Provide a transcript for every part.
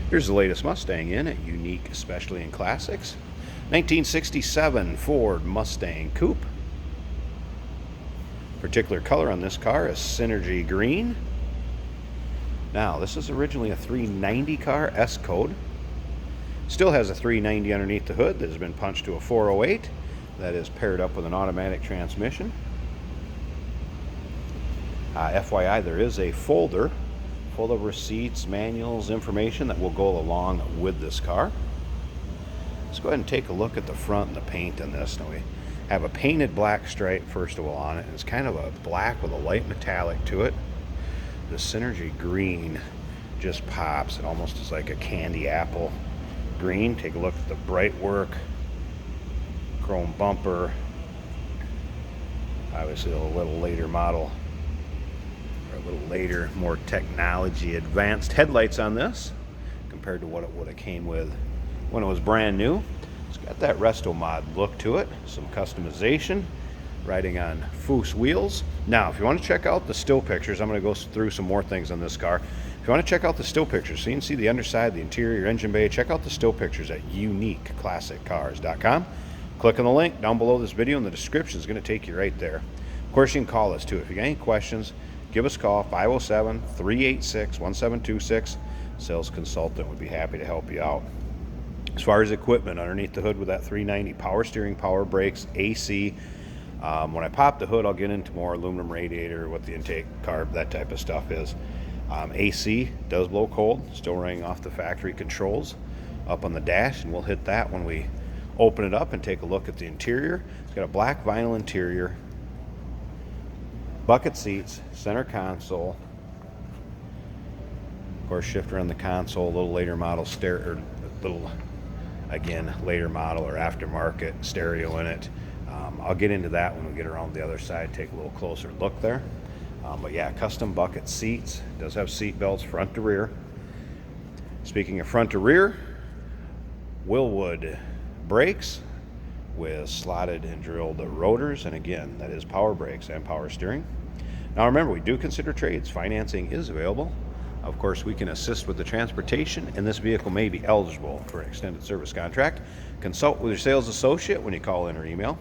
Here's the latest Mustang in at Unique, Especially in Classics. 1967 Ford Mustang Coupe. Particular color on this car is Synergy Green. Now, this is originally a 390 car, S code. Still has a 390 underneath the hood that has been punched to a 408. That is paired up with an automatic transmission. FYI, there is a folder full of receipts, manuals, information that will go along with this car. Let's go ahead and take a look at the front and the paint on this. Now we have a painted black stripe first of all on it. It's kind of a black with a light metallic to it. The Synergy Green just pops. It almost is like a candy apple green. Take a look at the bright work, chrome bumper. Obviously a little later model, or a little later, more technology advanced headlights on this compared to what it would have came with when it was brand new. It's got that resto mod look to it, some customization, riding on Foose wheels. Now, if you want to check out the still pictures, I'm going to go through some more things on this car. If you want to check out the still pictures, so you can see the underside, the interior, engine bay, check out the still pictures at uniqueclassiccars.com. Click on the link down below this video in the description. Is going to take you right there. Of course, you can call us too. If you got any questions, give us a call, 507-386-1726. Sales consultant would be happy to help you out. As far as equipment underneath the hood with that 390, power steering, power brakes, AC. When I pop the hood, I'll get into more aluminum radiator, what the intake carb, that type of stuff is. AC does blow cold, still running off the factory controls up on the dash, and we'll hit that when we open it up and take a look at the interior. It's got a black vinyl interior, bucket seats, center console, of course shifter on the console, a little later model stereo, again later model or aftermarket stereo in it. I'll get into that when we get around the other side, take a little closer look there. But yeah, custom bucket seats. It does have seat belts front to rear. Speaking of front to rear, Willwood brakes with slotted and drilled rotors, and again, that is power brakes and power steering. Now remember, we do consider trades. Financing is available. Of course, we can assist with the transportation, and this vehicle may be eligible for an extended service contract. Consult with your sales associate when you call in or email.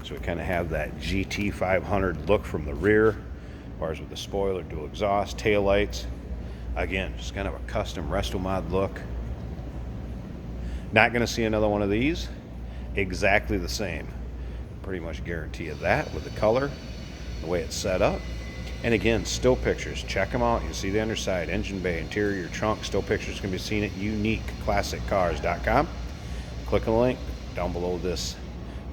So we kind of have that GT 500 look from the rear, bars with the spoiler, dual exhaust, tail lights. Again, just kind of a custom resto mod look. Not going to see another one of these exactly the same. Pretty much guarantee you that with the color, the way it's set up. And again, still pictures, check them out. You see the underside, engine bay, interior, trunk. Still pictures can be seen at uniqueclassiccars.com. Click on the link down below this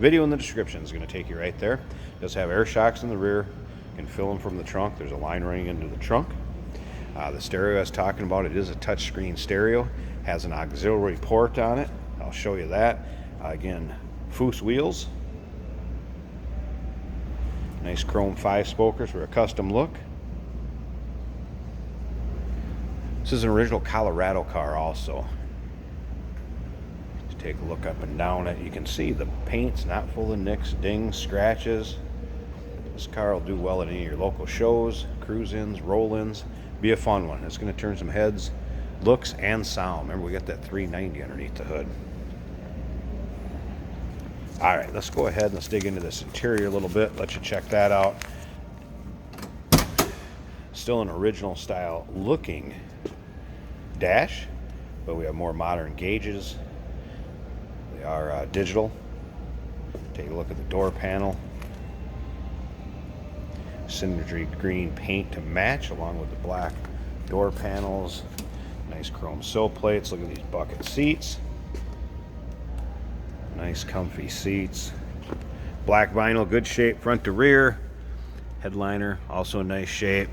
video in the description. Is going to take you right there. It does have air shocks in the rear. You can fill them from the trunk. There's a line running into the trunk. The stereo I was talking about, it is a touchscreen stereo. Has an auxiliary port on it. I'll show you that. Again, Foose wheels. Nice chrome 5-spokers for a custom look. This is an original Colorado car also. Just take a look up and down it. You can see the paint's not full of nicks, dings, scratches. This car will do well at any of your local shows, cruise-ins, roll-ins. Be a fun one. It's going to turn some heads, looks, and sound. Remember, we got that 390 underneath the hood. All right, let's go ahead and let's dig into this interior a little bit, let you check that out. Still an original style looking dash, but we have more modern gauges. They are digital. Take a look at the door panel. Synergy green paint to match along with the black door panels. Nice chrome sill plates. Look at these bucket seats. Nice comfy seats. Black vinyl, good shape front to rear. Headliner, also in nice shape.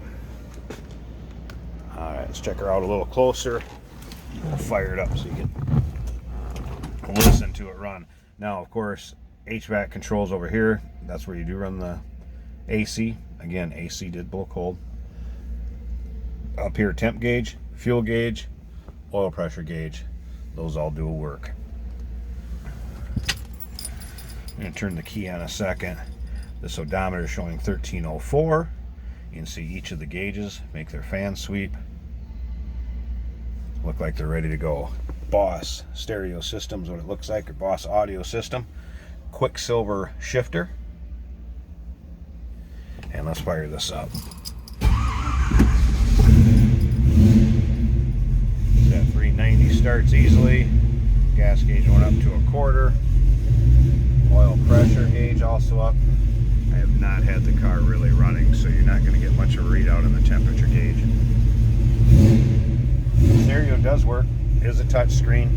All right, let's check her out a little closer. I'll fire it up so you can listen to it run. Now, of course, HVAC controls over here. That's where you do run the AC. Again, AC did blow cold. Up here, temp gauge, fuel gauge, oil pressure gauge. Those all do work. I'm going to turn the key on a second. This odometer is showing 1304. You can see each of the gauges make their fan sweep. look like they're ready to go. Boss stereo system's what it looks like, or Boss audio system. Quicksilver shifter. And let's fire this up. That 390 starts easily. Gas gauge went up to 1/4. Oil pressure gauge also up. I have not had the car really running, so you're not going to get much of a readout in the temperature gauge. The stereo does work. It is a touch screen.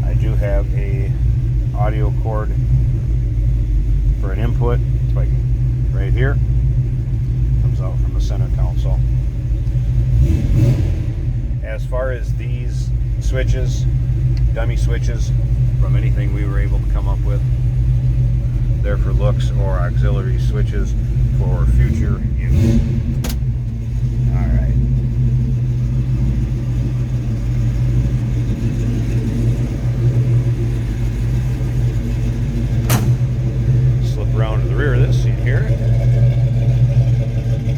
I do have a audio cord for an input. If I can, right here. Comes out from the center console. As far as these switches, dummy switches, from anything we were able to come up with, they're for looks or auxiliary switches for future use. Alright. Slip around to the rear of this so you can hear it.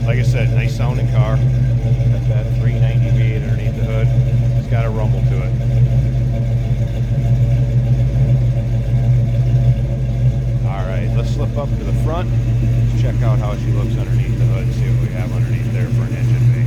Like I said, nice sounding car. Got that 390 V8 underneath the hood. It's got a rumble to it. Let's slip up to the front. Let's check out how she looks underneath the hood and see what we have underneath there for an engine bay.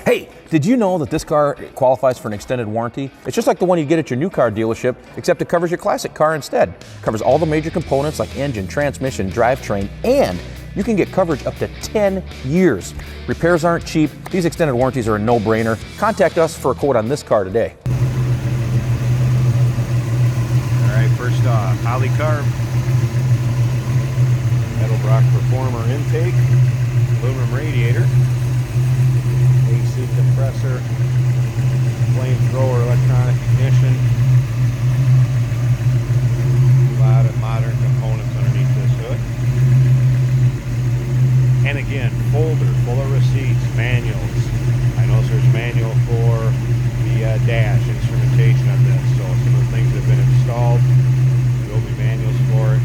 Hey, did you know that this car qualifies for an extended warranty? It's just like the one you get at your new car dealership, except it covers your classic car instead. It covers all the major components like engine, transmission, drivetrain, and you can get coverage up to 10 years. Repairs aren't cheap. These extended warranties are a no-brainer. Contact us for a quote on this car today. All right, first off, Polycarb. Edelbrock Performer intake, aluminum radiator, AC compressor, flamethrower electronic ignition. A lot of modern components underneath this hood. And again, folder full of receipts, manuals. I know there's a manual for the dash instrumentation on this, so some of the things that have been installed, there will be manuals for it.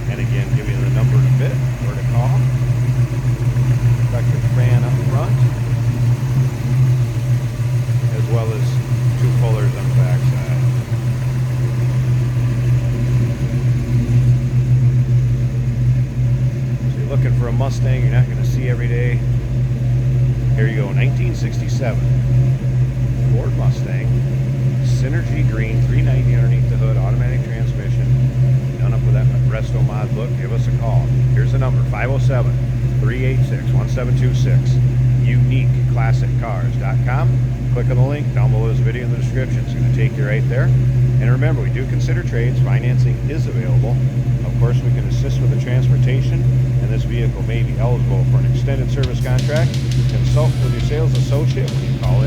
And again, give you the number to fit, where to call. Electric fan up front, as well as 2 pullers on the back side. So you're looking for a Mustang you're not going to see every day. Here you go, 1967 Ford Mustang, Synergy Green, 390 underneath the hood, automatic transmission. Done up with that Resto Mod look, give us a call. Here's the number, 507-386-1726, uniqueclassiccars.com. Click on the link down below this video in the description. It's going to take you right there. And remember, we do consider trades. Financing is available. Of course, we can assist with the transportation, and this vehicle may be eligible for an extended service contract. Consult with your sales associate when you call in.